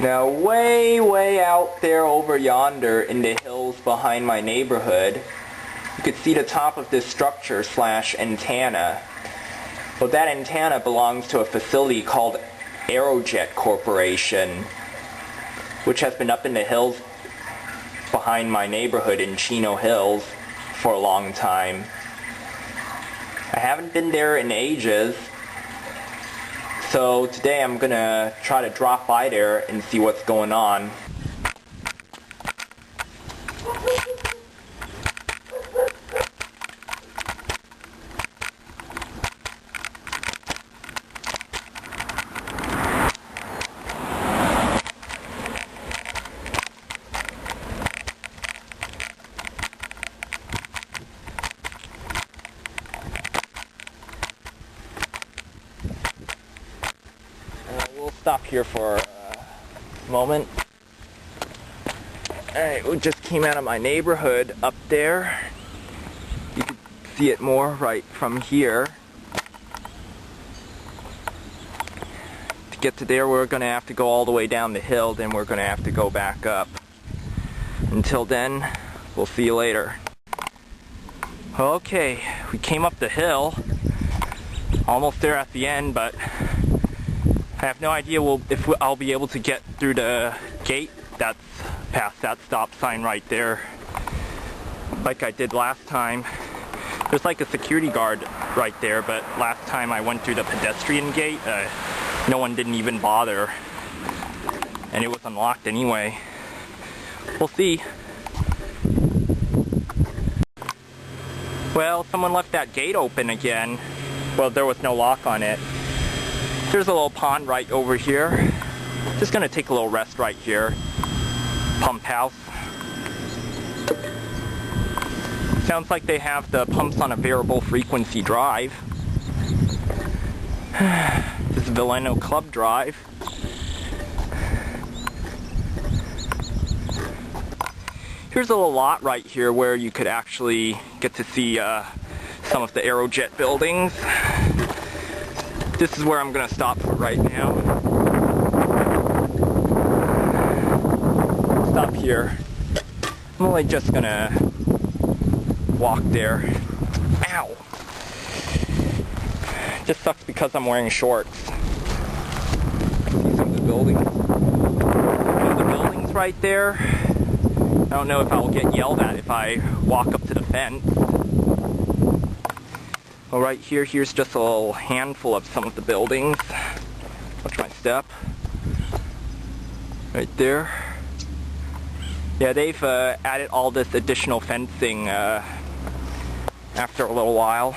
Now way out there over yonder in the hills behind my neighborhood, you could see the top of this structure / antenna. Well, that antenna belongs to a facility called Aerojet Corporation, which has been up in the hills behind my neighborhood in Chino Hills for a long time. I haven't been there in ages, so today I'm gonna try to drop by there and see what's going on. We'll stop here for a moment. Alright, we just came out of my neighborhood up there. You can see it more right from here. To get to there, we're going to have to go all the way down the hill, then we're going to have to go back up. Until then, we'll see you later. Okay, we came up the hill. Almost there at the end, but I have no idea if I'll be able to get through the gate that's past that stop sign right there, like I did last time. There's like a security guard right there, but last time I went through the pedestrian gate, no one didn't even bother, and it was unlocked anyway. We'll see. Well, someone left that gate open again. Well, there was no lock on it. There's a little pond right over here. Just gonna take a little rest right here. Pump house. Sounds like they have the pumps on a variable frequency drive. This is Vellano Club Drive. Here's a little lot right here where you could actually get to see some of the Aerojet buildings. This is where I'm going to stop for right now. Stop here. I'm only just going to walk there. Ow! Just sucks because I'm wearing shorts. See some of the buildings. Some of the buildings right there. I don't know if I'll get yelled at if I walk up to the fence. Well, right here, here's just a little handful of some of the buildings. Watch my step. Right there. Yeah, they've added all this additional fencing after a little while.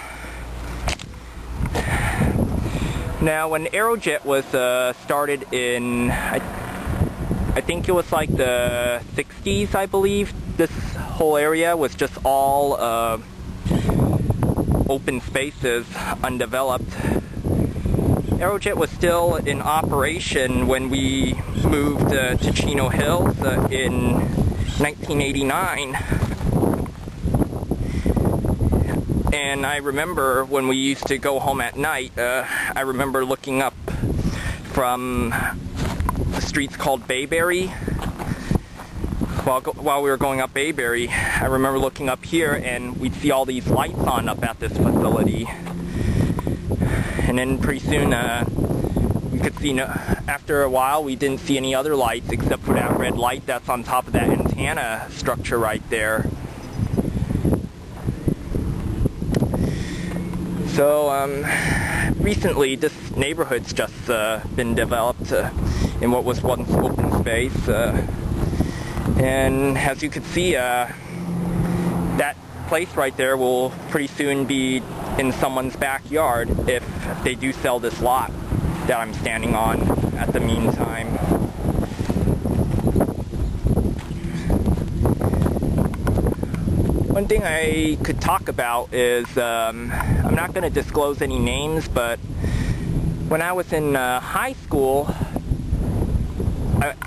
Now, when Aerojet was started in, I think it was like the 60s, I believe, this whole area was just all open spaces, undeveloped. Aerojet was still in operation when we moved to Chino Hills in 1989. And I remember when we used to go home at night, I remember looking up from the streets called Bayberry. While we were going up Bayberry, I remember looking up here and we'd see all these lights on up at this facility. And then pretty soon we could see, after a while we didn't see any other lights except for that red light that's on top of that antenna structure right there. So recently this neighborhood's just been developed in what was once open space. And as you can see, that place right there will pretty soon be in someone's backyard if they do sell this lot that I'm standing on at the meantime. One thing I could talk about is, I'm not going to disclose any names, but when I was in high school,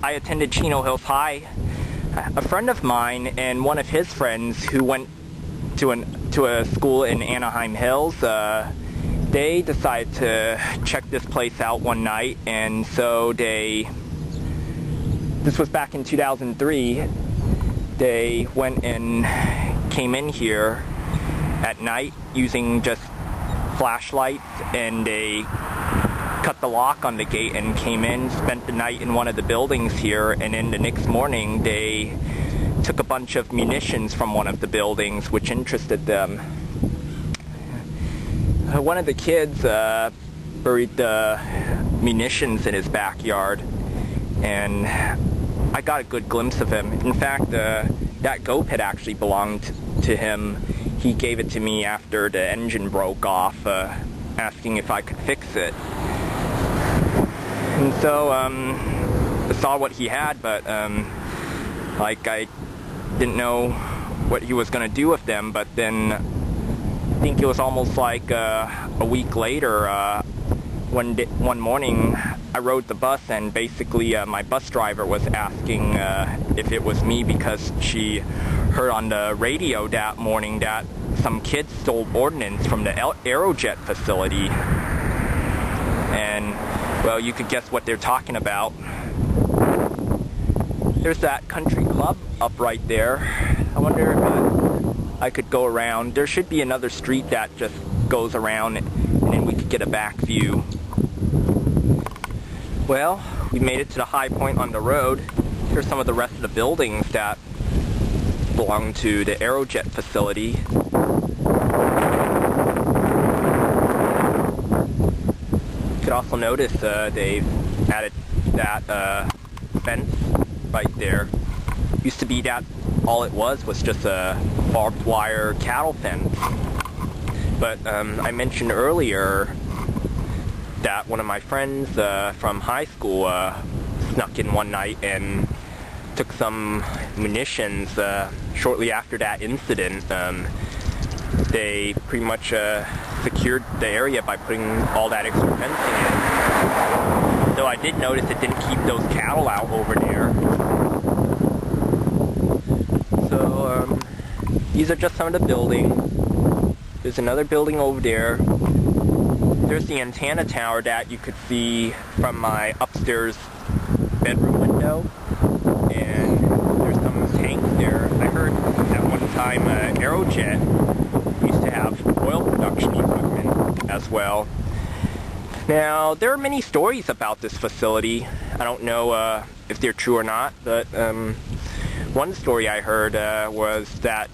I attended Chino Hills High. A friend of mine and one of his friends who went to a school in Anaheim Hills, they decided to check this place out one night, and so they this was back in 2003. They went and came in here at night using just flashlights, and they cut the lock on the gate and came in, spent the night in one of the buildings here, and then the next morning they took a bunch of munitions from one of the buildings which interested them. One of the kids buried the munitions in his backyard, and I got a good glimpse of him. In fact, that GoPed actually belonged to him. He gave it to me after the engine broke off, asking if I could fix it. And so I saw what he had, but like, I didn't know what he was going to do with them. But then I think it was almost like a week later, one morning I rode the bus, and basically my bus driver was asking if it was me, because she heard on the radio that morning that some kids stole ordnance from the Aerojet facility. And, well, you could guess what they're talking about. There's that country club up right there. I wonder if I could go around. There should be another street that just goes around, and then we could get a back view. Well, we made it to the high point on the road. Here's some of the rest of the buildings that belong to the Aerojet facility. You could also notice they've added that fence right there. Used to be that all it was just a barbed wire cattle fence. But I mentioned earlier that one of my friends from high school snuck in one night and took some munitions. Shortly after that incident, they pretty much secured the area by putting all that extra fencing in. Though I did notice it didn't keep those cattle out over there. So these are just some of the buildings. There's another building over there. There's the antenna tower that you could see from my upstairs bedroom window. And there's some tanks there. I heard at one time Aerojet used to have oil production equipment as well. Now, there are many stories about this facility. I don't know if they're true or not, but one story I heard was that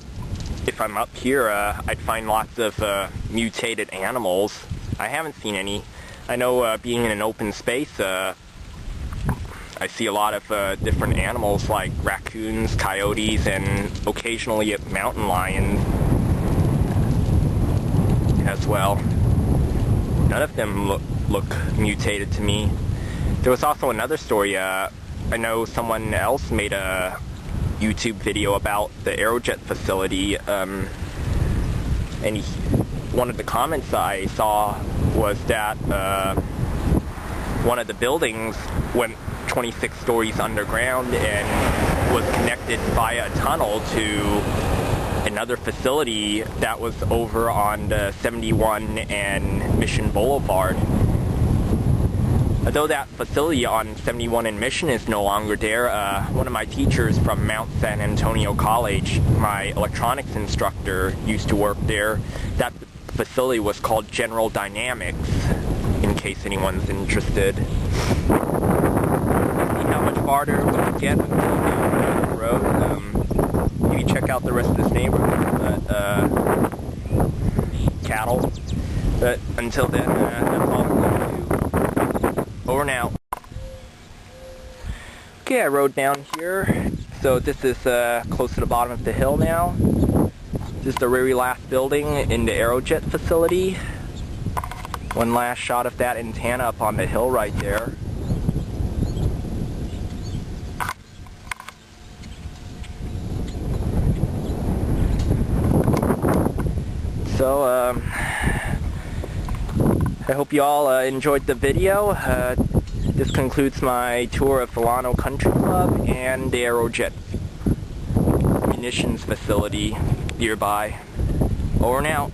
if I'm up here, I'd find lots of mutated animals. I haven't seen any. I know being in an open space, I see a lot of different animals like raccoons, coyotes, and occasionally mountain lions as well. None of them look mutated to me. There was also another story. I know someone else made a YouTube video about the Aerojet facility, and one of the comments I saw was that one of the buildings went 26 stories underground and was connected via a tunnel to another facility that was over on the 71 and Mission Boulevard. Although that facility on 71 and Mission is no longer there, one of my teachers from Mount San Antonio College, my electronics instructor, used to work there. That facility was called General Dynamics, in case anyone's interested. Let's see how much farther we can get until we get down the road. Maybe check out the rest of this neighborhood, cattle. But until then, that's all I'm going to do. Over and out. Okay, I rode down here. So this is close to the bottom of the hill now. This is the very last building in the Aerojet facility. One last shot of that antenna up on the hill right there. So, I hope you all enjoyed the video. This concludes my tour of Vellano Country Club and the Aerojet munitions facility nearby. Over and out.